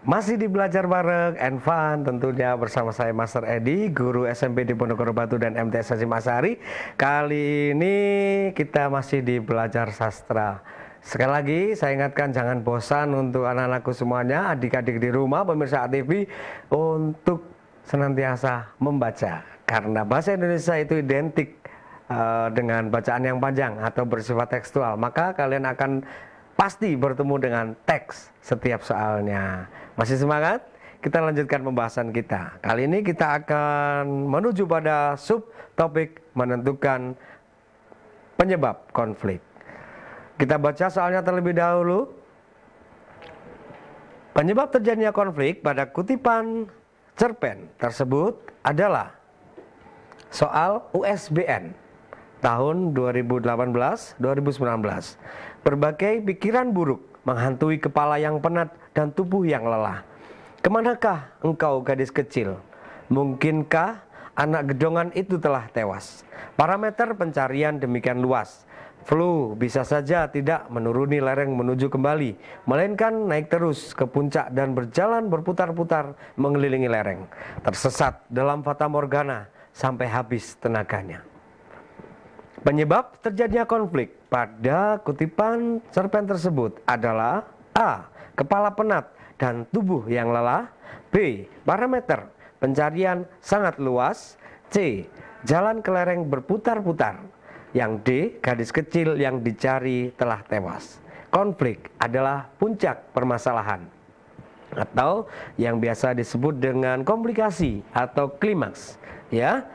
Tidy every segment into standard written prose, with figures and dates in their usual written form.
Masih di belajar bareng and fun tentunya bersama saya Master Edi, guru SMP di Ponorogo Batu dan MTS Haji Masari. Kali ini kita masih di belajar sastra. Sekali lagi saya ingatkan jangan bosan untuk anak-anakku semuanya, adik-adik di rumah, pemirsa ATV untuk senantiasa membaca. Karena bahasa Indonesia itu identik dengan bacaan yang panjang atau bersifat tekstual, maka kalian akan pasti bertemu dengan teks setiap soalnya. Masih semangat? Kita lanjutkan pembahasan kita. Kali ini kita akan menuju pada subtopik menentukan penyebab konflik. Kita baca soalnya terlebih dahulu. Penyebab terjadinya konflik pada kutipan cerpen tersebut adalah soal USBN tahun 2018-2019. Berbagai pikiran buruk menghantui kepala yang penat dan tubuh yang lelah. Kemanakah engkau gadis kecil? Mungkinkah anak gedongan itu telah tewas? Parameter pencarian demikian luas. Flu bisa saja tidak menuruni lereng menuju kembali, melainkan naik terus ke puncak dan berjalan berputar-putar mengelilingi lereng. Tersesat dalam fata morgana sampai habis tenaganya. Penyebab terjadinya konflik pada kutipan cerpen tersebut adalah A. Kepala penat dan tubuh yang lelah. B. Parameter pencarian sangat luas. C. Jalan ke lereng berputar-putar. Yang D. Gadis kecil yang dicari telah tewas. Konflik adalah puncak permasalahan atau yang biasa disebut dengan komplikasi atau klimaks, ya.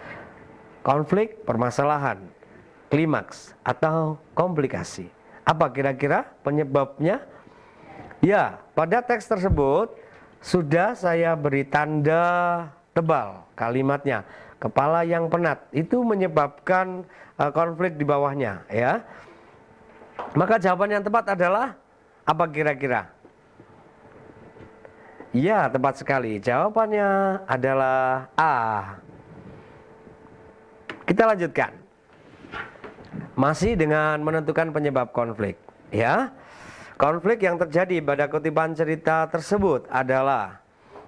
Konflik, permasalahan, klimaks atau komplikasi. Apa kira-kira penyebabnya? Ya, pada teks tersebut sudah saya beri tanda tebal kalimatnya. Kepala yang penat itu menyebabkan konflik di bawahnya, ya. Maka jawaban yang tepat adalah apa kira-kira? Ya, tepat sekali. Jawabannya adalah A. Kita lanjutkan. Masih dengan menentukan penyebab konflik, ya. Konflik yang terjadi pada kutipan cerita tersebut adalah,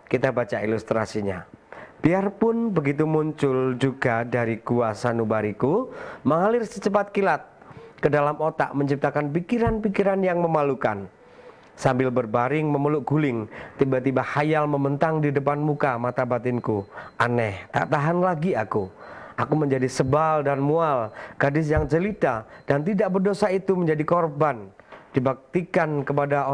kita baca ilustrasinya. Biarpun begitu muncul juga dari gua sanubariku, mengalir secepat kilat ke dalam otak menciptakan pikiran-pikiran yang memalukan. Sambil berbaring memeluk guling, tiba-tiba khayal membentang di depan muka mata batinku. Aneh, tak tahan lagi aku. Aku menjadi sebal dan mual, gadis yang jelita dan tidak berdosa itu menjadi korban. Dibaktikan kepada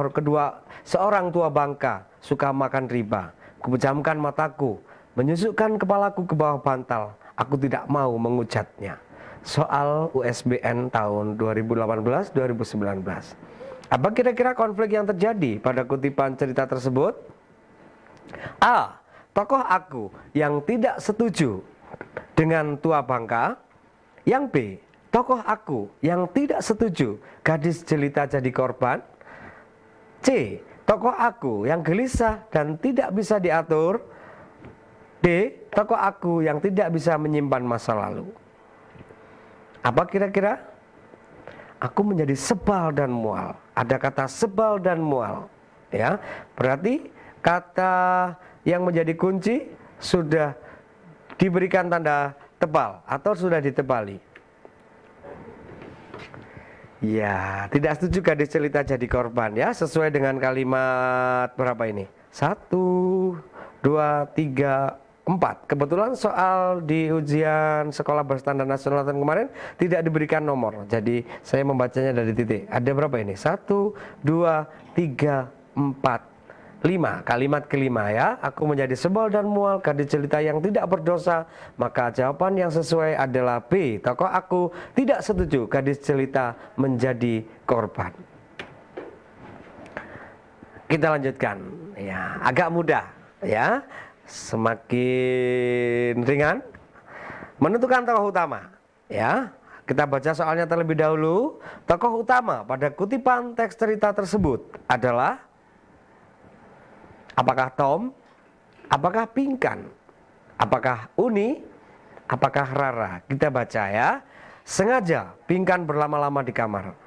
seorang tua bangka, suka makan riba. Kupejamkan mataku, menyusukkan kepalaku ke bawah bantal. Aku tidak mau mengucapnya. Soal USBN tahun 2018-2019. Apa kira-kira konflik yang terjadi pada kutipan cerita tersebut? A. Tokoh aku yang tidak setuju dengan tua bangka. Yang B. Tokoh aku yang tidak setuju gadis jelita jadi korban. C. Tokoh aku yang gelisah dan tidak bisa diatur. D. Tokoh aku yang tidak bisa menyimpan masa lalu. Apa kira-kira? Aku menjadi sebal dan mual. Ada kata sebal dan mual, ya. Berarti kata yang menjadi kunci sudah diberikan tanda tebal atau sudah ditebali. Ya, tidak setuju gadis jelita jadi korban, ya, sesuai dengan kalimat berapa ini? 1, 2, 3, 4. Kebetulan soal di ujian sekolah berstandar nasional tahun kemarin tidak diberikan nomor. Jadi saya membacanya dari titik. Ada berapa ini? 1, 2, 3, 4, 5. Kalimat kelima, ya. Aku menjadi sebal dan mual, gadis jelita yang tidak berdosa. Maka jawaban yang sesuai adalah B. Tokoh aku tidak setuju gadis jelita menjadi korban. Kita lanjutkan, ya. Agak mudah, ya. Semakin ringan. Menentukan tokoh utama, ya. Kita baca soalnya terlebih dahulu. Tokoh utama pada kutipan teks cerita tersebut adalah, apakah Tom? Apakah Pinkan? Apakah Uni? Apakah Rara? Kita baca, ya. Sengaja Pinkan berlama-lama di kamar.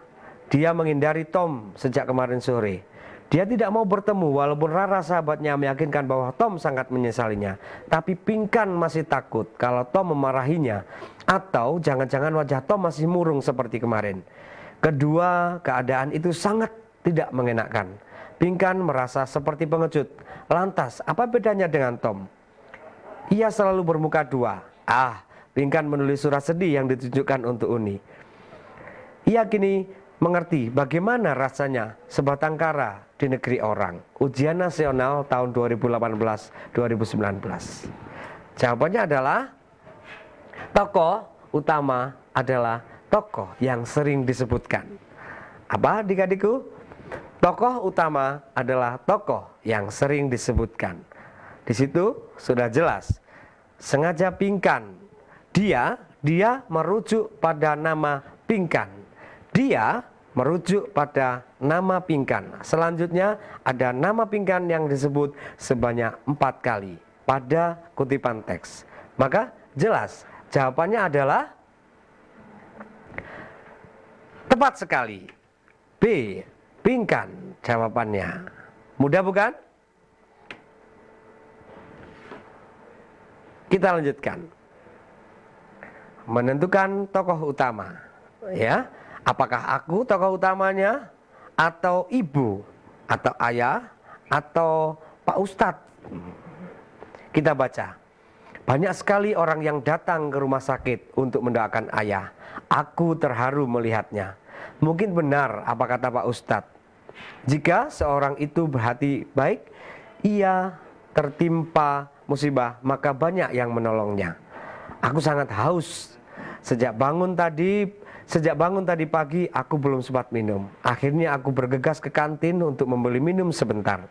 Dia menghindari Tom sejak kemarin sore. Dia tidak mau bertemu walaupun Rara sahabatnya meyakinkan bahwa Tom sangat menyesalinya. Tapi Pinkan masih takut kalau Tom memarahinya, atau jangan-jangan wajah Tom masih murung seperti kemarin. Kedua keadaan itu sangat tidak mengenakan. Pinkan merasa seperti pengecut. Lantas apa bedanya dengan Tom? Ia selalu bermuka dua. Pinkan menulis surat sedih yang ditujukan untuk Uni. Ia kini mengerti bagaimana rasanya sebatang kara di negeri orang. Ujian nasional tahun 2018-2019. Jawabannya adalah tokoh utama adalah tokoh yang sering disebutkan. Apa adik-adikku? Tokoh utama adalah tokoh yang sering disebutkan. Di situ sudah jelas. Sengaja Pinkan. Dia merujuk pada nama Pinkan. Dia merujuk pada nama Pinkan. Selanjutnya ada nama Pinkan yang disebut sebanyak 4 kali pada kutipan teks. Maka jelas jawabannya adalah tepat sekali. B. Pinkan jawabannya. Mudah bukan? Kita lanjutkan. Menentukan tokoh utama. Ya. Apakah aku tokoh utamanya, atau ibu, atau ayah, atau Pak Ustadz? Kita baca. Banyak sekali orang yang datang ke rumah sakit untuk mendoakan ayah. Aku terharu melihatnya. Mungkin benar apa kata Pak Ustadz. Jika seorang itu berhati baik, ia tertimpa musibah, maka banyak yang menolongnya. Aku sangat haus. Sejak bangun tadi pagi aku belum sempat minum. Akhirnya aku bergegas ke kantin untuk membeli minum sebentar.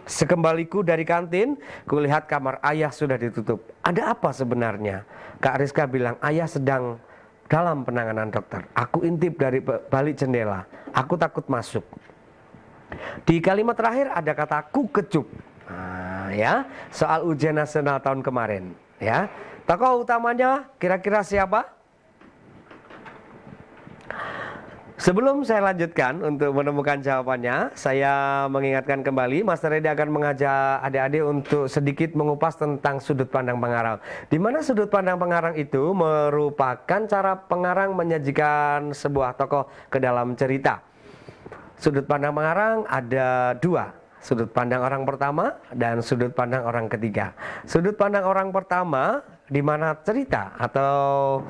Sekembaliku dari kantin, kulihat kamar ayah sudah ditutup. Ada apa sebenarnya? Kak Rizka bilang ayah sedang dalam penanganan dokter. Aku intip dari balik jendela. Aku takut masuk. Di kalimat terakhir ada kata ku kecup. Ya, soal ujian nasional tahun kemarin. Ya, tokoh utamanya kira-kira siapa? Sebelum saya lanjutkan untuk menemukan jawabannya, saya mengingatkan kembali, Master Edi akan mengajak adik-adik untuk sedikit mengupas tentang sudut pandang pengarang. Di mana sudut pandang pengarang itu merupakan cara pengarang menyajikan sebuah tokoh ke dalam cerita. Sudut pandang pengarang ada dua, sudut pandang orang pertama dan sudut pandang orang ketiga. Sudut pandang orang pertama di mana cerita atau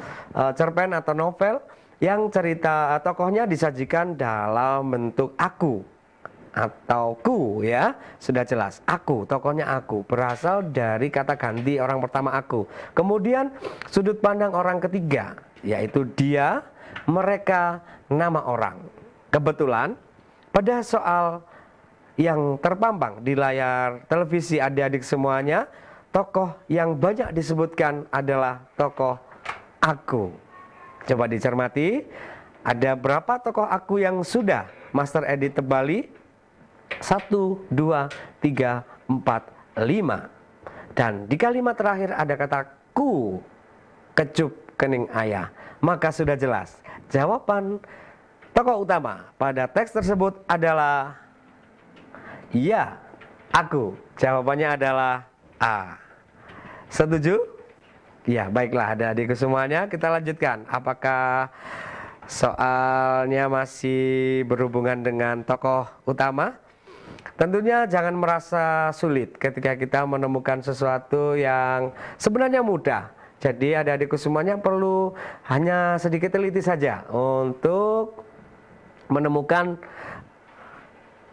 cerpen atau novel yang cerita tokohnya disajikan dalam bentuk aku atau ku, ya sudah jelas. Aku, tokohnya aku, berasal dari kata ganti orang pertama aku. Kemudian sudut pandang orang ketiga, yaitu dia, mereka, nama orang. Kebetulan pada soal yang terpampang di layar televisi adik-adik semuanya, tokoh yang banyak disebutkan adalah tokoh aku. Coba dicermati, ada berapa tokoh aku yang sudah Master Edi tebali? 1, 2, 3, 4, 5. Dan di kalimat terakhir ada kata ku, kecup kening ayah. Maka sudah jelas, jawaban tokoh utama pada teks tersebut adalah ya, aku. Jawabannya adalah A. Setuju? Ya, baiklah adik-adikku semuanya, kita lanjutkan. Apakah soalnya masih berhubungan dengan tokoh utama? Tentunya jangan merasa sulit ketika kita menemukan sesuatu yang sebenarnya mudah. Jadi adik-adikku semuanya perlu hanya sedikit teliti saja untuk menemukan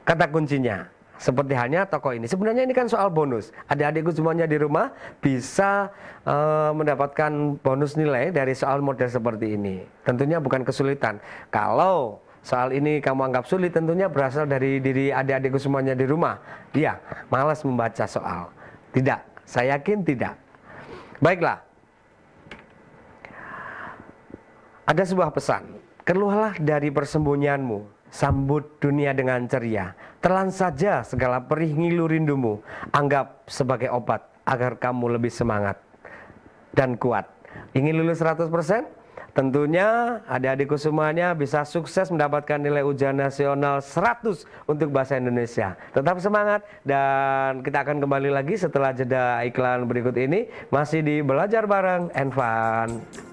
kata kuncinya. Seperti halnya tokoh ini. Sebenarnya ini kan soal bonus. Adik-adikku semuanya di rumah bisa mendapatkan bonus nilai dari soal model seperti ini. Tentunya bukan kesulitan. Kalau soal ini kamu anggap sulit, tentunya berasal dari diri adik-adikku semuanya di rumah. Dia malas membaca soal. Tidak, saya yakin tidak. Baiklah. Ada sebuah pesan. Keluarlah dari persembunyianmu. Sambut dunia dengan ceria. Telan saja segala perih ngilu rindumu. Anggap sebagai obat agar kamu lebih semangat dan kuat. Ingin lulus 100%? Tentunya adik-adikku semuanya bisa sukses mendapatkan nilai ujian nasional 100 untuk bahasa Indonesia. Tetap semangat dan kita akan kembali lagi setelah jeda iklan berikut ini masih di Belajar Bareng and Fun.